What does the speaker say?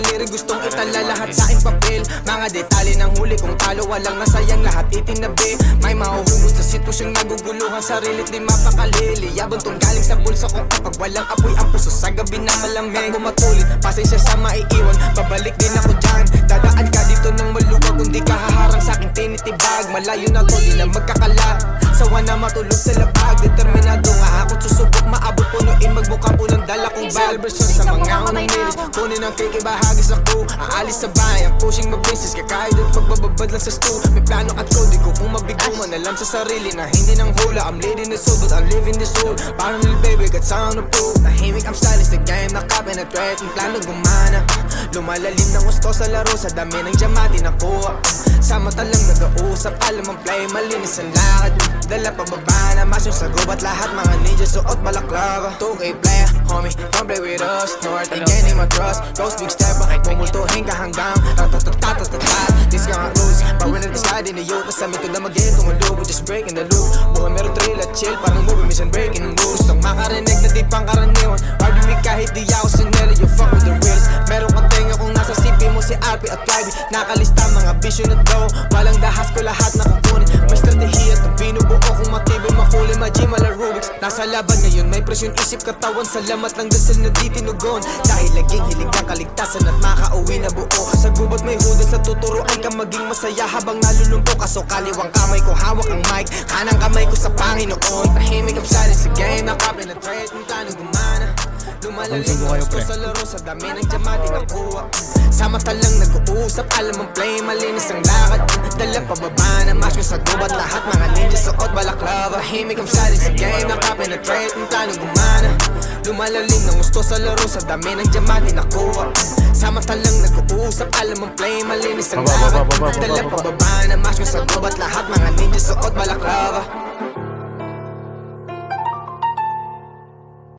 daliri, gustong itala lahat sa aking papel. Mga detalye ng huli kong talo, walang nasayang, lahat itinabi. May mahuhulog sa sitwasyong naguguluhan, sarilit di mapakalili. Yabang tong galing sa bulsa kong kapag walang apoy ang puso sa gabi na malamig. Bumatulit, pasensya sa maiiwan, babalik din ako dyan. Dadaan ka dito ng maluwag, kung di ka haharang sa aking tinitibag. Malayo na to, di na magkakala, sawa na matulog sa labag. Determinado nga ako, susubok maabot, punuin magbuka po ng dala kong celebration sa mga unang milis. Kunin ang cake, ibahagi sa crew, aalis sa bayan, pushing mag-business, kakahid at pagbababad lang sa stool. May plano at code, di ko kung mabiguman, alam sa sarili na hindi nang hula. I'm leading the soul, but I'm living the soul. Parang little baby, got sound of proof. Nahimik, I'm stylish, the game nakapenetrate, yung plano gumana. Lumalalim ng gusto sa laro, sa dami ng diamante nakuha. Sa mata lang nag-uusap, alam ang play, malinis ang lakad. Dala pababa na mas yung sagubat, lahat mga ninja suot balaklava. 2K player, homie, don't play with us. North, ain't gaining my trust. Ghost big step, bakit mumultuhin ka hanggang ratatatatatatat. This ka nga rules, power na slide in the yoke. Kasama ito na mag-end, tumalubog, just breaking the loop. Buhay meron thrill at chill, parang movie, mission breaking the rules. Gustong makarinig na di pang karaniwan, RBB kahit di ako sineli, you fuck with the reals. Meron kang tenga kung nasa CP mo si RP at YB. Nakalista mga vision na daw, walang dahas ko lahat na kukunin. May strategiya at binubuo kung matibay makuli, ma-G, mala Rubik's. Nasa laban ngayon, may presyon isip katawan, salamat ng dasal na di tinugon. Dahil laging hilig ang kaligtasan at makauwi na buo. Sa gubat may hudas sa tuturuan ka maging masaya habang nalulumpo. Kaso kaliwang kamay ko hawak ang mic, kanang kamay ko sa Panginoon. Tahimik ang silent sa game, nakapenetrate, yung plano gumana. Lumalalim ang gusto sa laro, sa dami ng diamante nakuha. Sa mata lang nag-uusap, alam ang play, malinis ang lakad. Dalang pababa na mas yung sa gubat, lahat mga ninja suot balaklava. Himik ang silent sa game, nakapenetrate, yung plano gumana. Lumalalim ng gusto sa laro, sa dami ng diamante nakuha. Sa mata lang nag-uusap, alam ang play, malinis ang lakad. Dalang pababa na mas yung sa gubat, lahat mga ninja suot balaklava.